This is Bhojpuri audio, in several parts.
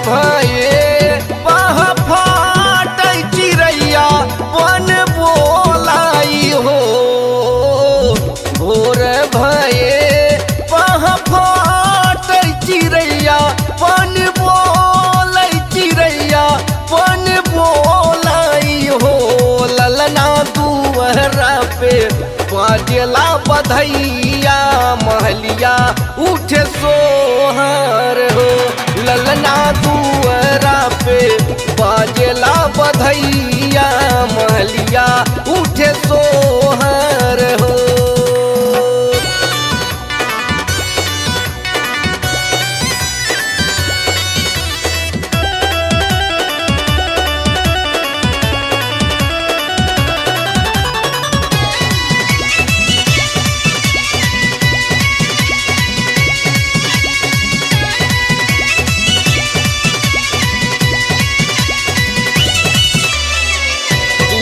भये पह फाट चिड़ैया बन बोलाई हो। भोर भये पह फाट चिड़ैया बन बोलै चिड़ैया बन बोलाई हो। ललना दुअरा पे बाजेला बधैया महलिया उठे सोहर हो। ललना दुअरा पे बाजेला बधैया महलिया उठे सोहर हो।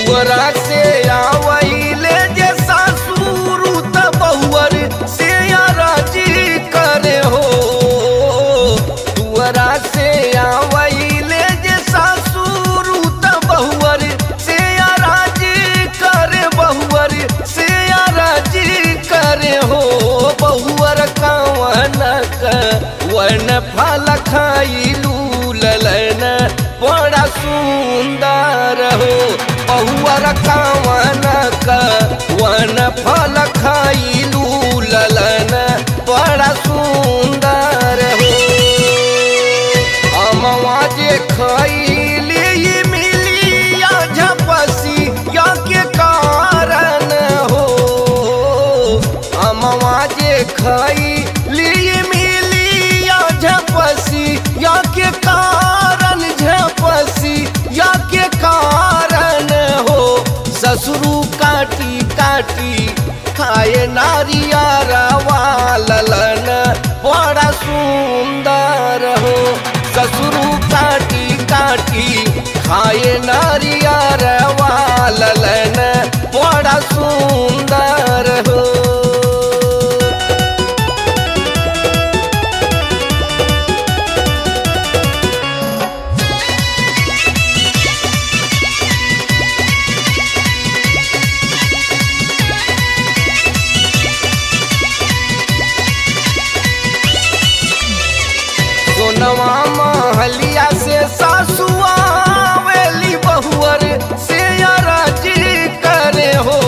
दुअरा से आवैले जे सासुर त बहुअर से राजी करे हो। दुअरा से आवैले जे सासुर त बहुअर से राजी करे बहुअर से राजी करे हो। बहुअर कवन वन फल खाइलू ललन बड़ा सुंदर हो। बहुअर कवन वन फल खाइलू ललन बड़ा सुंदर हो। अमवा जे खैली मिलिया झपसी या के कारण हो। अमवा जे खैली मिलिया झपसी या के कारण झपसी या के कारण हो। ससुरु काटी काटी खाए नारियरवा ललन बड़ा सुंदर हो। ससुरु काटी काटी खाए नारियरवा ललन बड़ा सुंदर हो। सोनवा महलिया से सासुआ वेली बहुअर से राजी करे हो।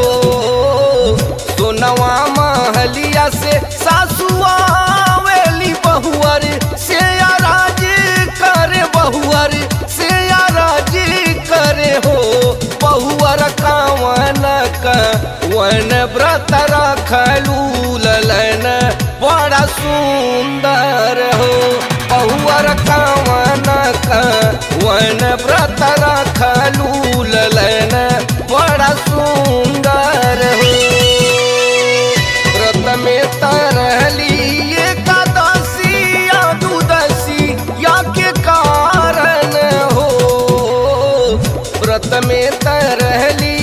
सोनवा महलिया से सासुआ वेली बहुअर से राजी करे बहुअर से राजी करे हो। बहुअर कवन वन व्रत रखलू ललन बड़ा सुंदर हो। बहुअर कवन वन व्रत रखलू ललन बड़ा सुंदर हो। व्रत में तरहली एकादशी या द्वादशी या के कारण हो। व्रत में तरहली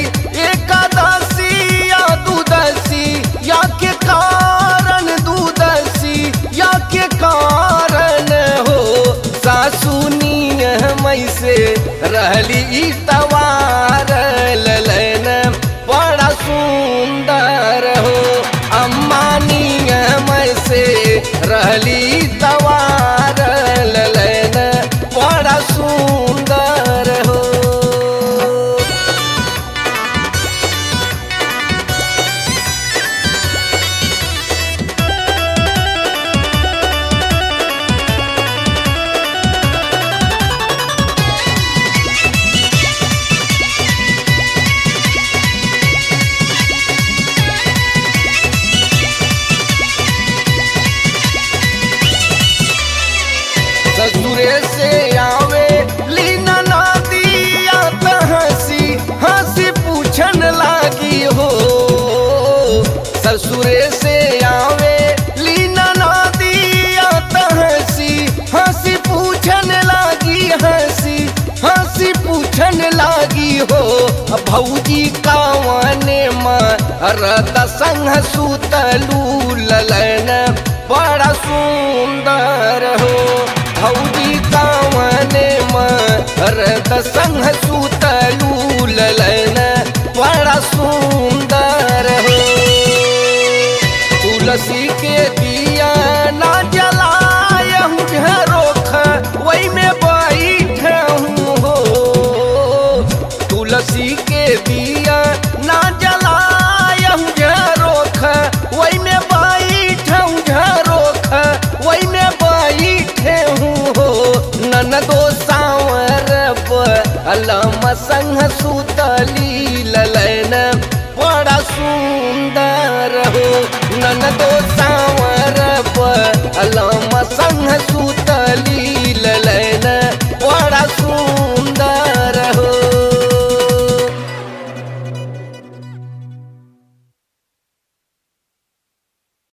एकादशी या द्वादशी या के कारण द्वादशी या के कारण हो। सासुनी मई से रहली तवार ललन बड़ा सुंदर हो। अम्मानी मई से रहली तवार ललन बड़ा सुंदर हो। ससुरे से आवे लीना नादिया त हंसी हंसी पूछन लागी हो। ससुरे से आवे लीना नादिया त हंसी हंसी पूछन लागी हंसी हंसी पूछन लागी हो। भौजी कावने मरद संग सुतलू ललन बड़ा सुंदर हो। भौजी कावन संग सूतलू ललन बड़ा सुंदर हो। तुलसी के दिया ना जलायहूँ झरोख वही में बैठूँ हो। तुलसी के दिया ना जलायहूँ झरोख वही में बैठूँ झरोख वही में बैठे हो। ननदो सांवर अलम संग सूतली ललन बड़ा सुंदर हो। ननदो